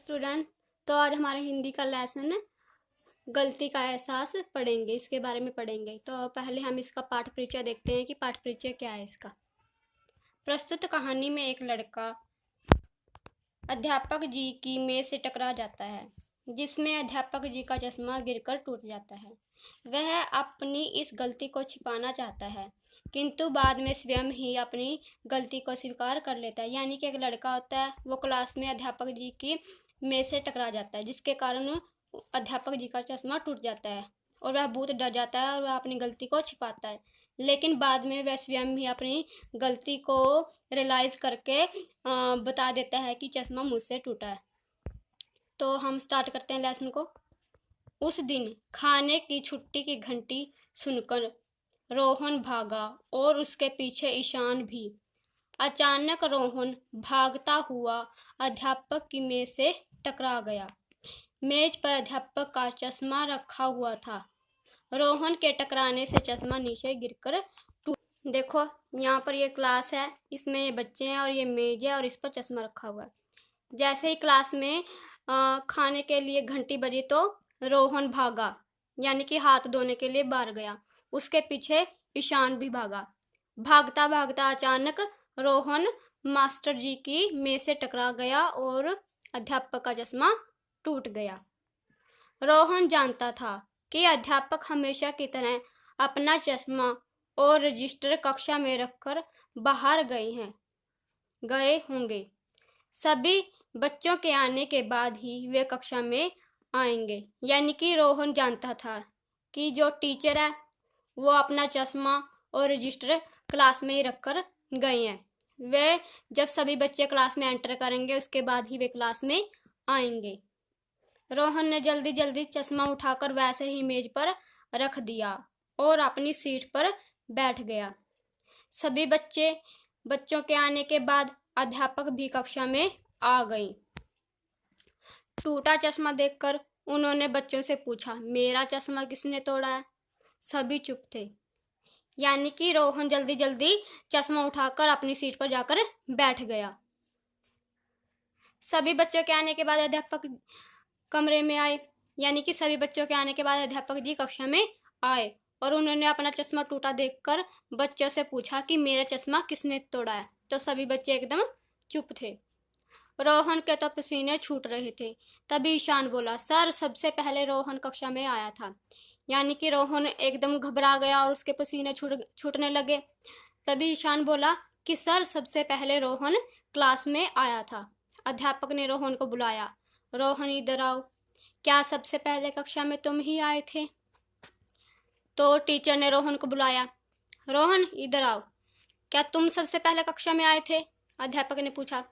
Student. तो आज हमारा हिंदी का लेसन गलती का एहसास पढ़ेंगे, इसके बारे में पढ़ेंगे। तो पहले हम इसका पाठ परिचय देखते हैं कि पाठ परिचय क्या है इसका। प्रस्तुत कहानी में एक लड़का अध्यापक जी की मेज से टकरा जाता है, जिसमें अध्यापक जी का चश्मा गिरकर टूट जाता है। वह अपनी इस गलती को छिपाना चाहता है, किंतु बाद में स्वयं ही अपनी गलती को स्वीकार कर लेता है। यानी कि एक लड़का होता है, वो क्लास में अध्यापक जी की मेज से टकरा जाता है, जिसके कारण अध्यापक जी का चश्मा टूट जाता है और वह बहुत डर जाता है और वह अपनी गलती को छिपाता है। लेकिन बाद में वह स्वयं ही अपनी गलती को रियलाइज करके बता देता है कि चश्मा मुझसे टूटा है। तो हम स्टार्ट करते हैं लेसन को। उस दिन खाने की छुट्टी की घंटी सुनकर रोहन भागा और उसके पीछे ईशान भी। अचानक रोहन भागता हुआ अध्यापक की मेज से टकरा गया। मेज पर अध्यापक का चश्मा रखा हुआ था। रोहन के टकराने से चश्मा नीचे गिरकर टूट। देखो यहाँ पर ये क्लास है, इसमें ये बच्चे हैं और ये मेज है और इस पर चश्मा रखा हुआ है। जैसे ही क्लास में खाने के लिए घंटी बजी तो रोहन भागा, यानी कि हाथ धोने के लिए बाहर गया। उसके पीछे ईशान भी भागा। भागता भागता अचानक रोहन मास्टर जी की मेज से टकरा गया और अध्यापक का चश्मा टूट गया। रोहन जानता था कि अध्यापक हमेशा की तरह अपना चश्मा और रजिस्टर कक्षा में रखकर बाहर गए होंगे। सभी बच्चों के आने के बाद ही वे कक्षा में आएंगे। यानी कि रोहन जानता था कि जो टीचर है वो अपना चश्मा और रजिस्टर क्लास में ही रखकर गए हैं। वे जब सभी बच्चे क्लास में एंटर करेंगे उसके बाद ही वे क्लास में आएंगे। रोहन ने जल्दी जल्दी चश्मा उठाकर वैसे ही मेज पर रख दिया और अपनी सीट पर बैठ गया। सभी बच्चों के आने के बाद अध्यापक भी कक्षा में आ गई। टूटा चश्मा देखकर उन्होंने बच्चों से पूछा, मेरा चश्मा किसने तोड़ा है? सभी चुप थे। यानी कि रोहन जल्दी जल्दी चश्मा उठाकर अपनी सीट पर जाकर बैठ गया। सभी बच्चों के आने के बाद अध्यापक कमरे में आए। यानी कि सभी बच्चों के आने के बाद अध्यापक जी कक्षा में आए और उन्होंने अपना चश्मा टूटा देखकर बच्चों से पूछा कि मेरा चश्मा किसने तोड़ा है? तो सभी बच्चे एकदम चुप थे। रोहन के तो पसीने छूट रहे थे। तभी ईशान बोला, सर सबसे पहले रोहन कक्षा में आया था। यानी कि रोहन एकदम घबरा गया और उसके पसीने छूटने लगे। तभी ईशान बोला कि सर सबसे पहले रोहन क्लास में आया था। अध्यापक ने रोहन को बुलाया, रोहन इधर आओ, क्या सबसे पहले कक्षा में तुम ही आए थे? तो टीचर ने रोहन को बुलाया, रोहन इधर आओ, क्या तुम सबसे पहले कक्षा में आए थे? अध्यापक ने पूछा।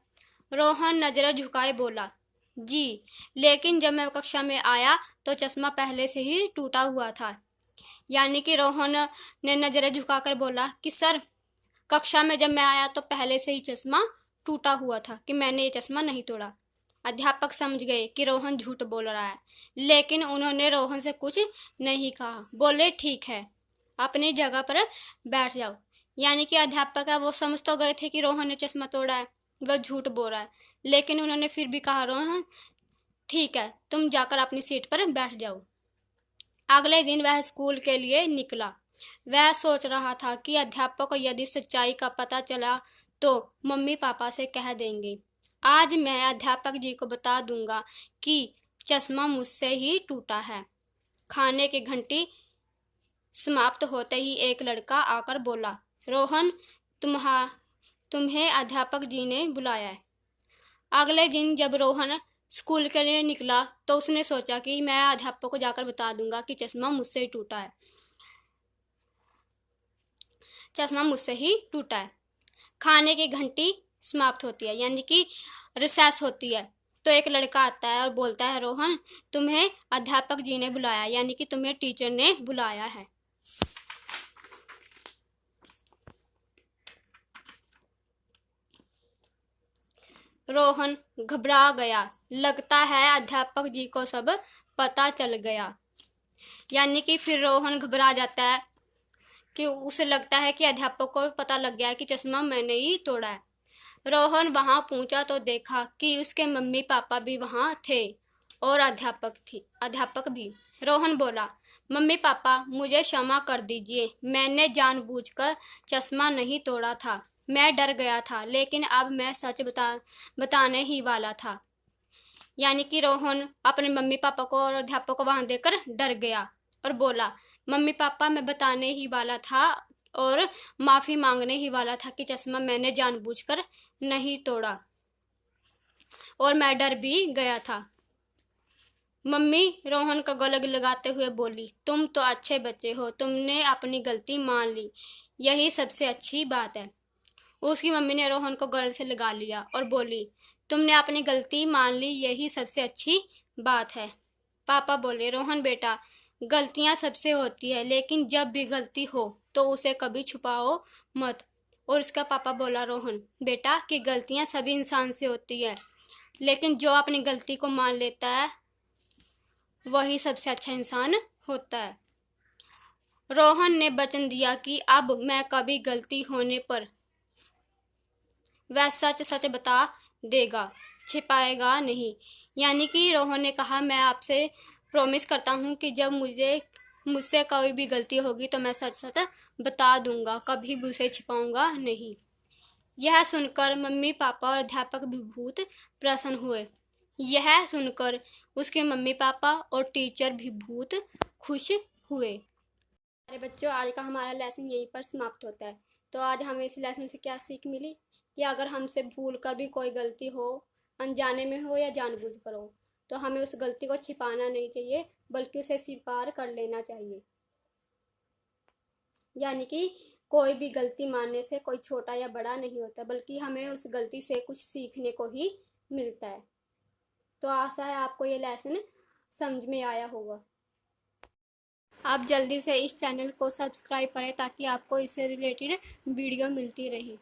रोहन नजरें झुकाए बोला, जी, लेकिन जब मैं कक्षा में आया तो चश्मा पहले से ही टूटा हुआ था। यानी कि रोहन ने नजरें झुकाकर बोला कि सर कक्षा में जब मैं आया तो पहले से ही चश्मा टूटा हुआ था, कि मैंने ये चश्मा नहीं तोड़ा। अध्यापक समझ गए कि रोहन झूठ बोल रहा है, लेकिन उन्होंने रोहन से कुछ नहीं कहा। बोले, ठीक है, अपनी जगह पर बैठ जाओ। यानी कि अध्यापक है वो समझ तो गए थे कि रोहन ने चश्मा तोड़ा है, वह झूठ बोल रहा है, लेकिन उन्होंने फिर भी कहा, रोहन ठीक है, तुम जाकर अपनी सीट पर बैठ जाओ। अगले दिन वह स्कूल के लिए निकला। वह सोच रहा था कि अध्यापक को यदि सच्चाई का पता चला तो मम्मी पापा से कह देंगे। आज मैं अध्यापक जी को बता दूंगा कि चश्मा मुझसे ही टूटा है। खाने की घंटी समाप्त होते ही एक लड़का आकर बोला, रोहन तुम्हें अध्यापक जी ने बुलाया है। अगले दिन जब रोहन स्कूल के लिए निकला तो उसने सोचा कि मैं अध्यापक को जाकर बता दूंगा कि चश्मा मुझसे ही टूटा है। चश्मा मुझसे ही टूटा है। खाने की घंटी समाप्त होती है, यानी कि रिसेस होती है। तो एक लड़का आता है और बोलता है, रोहन तुम्हें अध्यापक जी ने बुलाया, यानी कि तुम्हें टीचर ने बुलाया है। रोहन घबरा गया। लगता है अध्यापक जी को सब पता चल गया। यानी कि फिर रोहन घबरा जाता है कि उसे लगता है कि अध्यापक को पता लग गया है कि चश्मा मैंने ही तोड़ा है। रोहन वहां पहुंचा तो देखा कि उसके मम्मी पापा भी वहां थे और अध्यापक भी। रोहन बोला, मम्मी पापा मुझे क्षमा कर दीजिए, मैंने जानबूझकर चश्मा नहीं तोड़ा था, मैं डर गया था, लेकिन अब मैं सच बताने ही वाला था। यानी कि रोहन अपने मम्मी पापा को और अध्यापक को वहां देकर डर गया और बोला, मम्मी पापा मैं बताने ही वाला था और माफी मांगने ही वाला था कि चश्मा मैंने जानबूझकर नहीं तोड़ा और मैं डर भी गया था। मम्मी रोहन का गले लगाते हुए बोली, तुम तो अच्छे बच्चे हो, तुमने अपनी गलती मान ली, यही सबसे अच्छी बात है। उसकी मम्मी ने रोहन को गले से लगा लिया और बोली, तुमने अपनी गलती मान ली, यही सबसे अच्छी बात है। पापा बोले, रोहन बेटा, गलतियां सबसे होती है, लेकिन जब भी गलती हो तो उसे कभी छुपाओ मत। और उसका पापा बोला, रोहन बेटा कि गलतियां सभी इंसान से होती है, लेकिन जो अपनी गलती को मान लेता है वही सबसे अच्छा इंसान होता है। रोहन ने वचन दिया कि अब मैं कभी गलती होने पर वह सच सच बता देगा, छिपाएगा नहीं। यानी कि रोहन ने कहा, मैं आपसे प्रॉमिस करता हूँ कि जब मुझसे कोई भी गलती होगी तो मैं सच सच बता दूंगा, कभी भी उसे छिपाऊंगा नहीं। यह सुनकर मम्मी पापा और अध्यापक भी बहुत प्रसन्न हुए। यह सुनकर उसके मम्मी पापा और टीचर भी बहुत खुश हुए। अरे बच्चों, आज का हमारा लेसन यहीं पर समाप्त होता है। तो आज हमें इस लेसन से क्या सीख मिली कि अगर हमसे भूल कर भी कोई गलती हो, अनजाने में हो या जानबूझकर हो, तो हमें उस गलती को छिपाना नहीं चाहिए, बल्कि उसे स्वीकार कर लेना चाहिए। यानी कि कोई भी गलती मानने से कोई छोटा या बड़ा नहीं होता, बल्कि हमें उस गलती से कुछ सीखने को ही मिलता है। तो आशा है आपको ये लेसन समझ में आया होगा। आप जल्दी से इस चैनल को सब्सक्राइब करें ताकि आपको इससे रिलेटेड वीडियो मिलती रहे।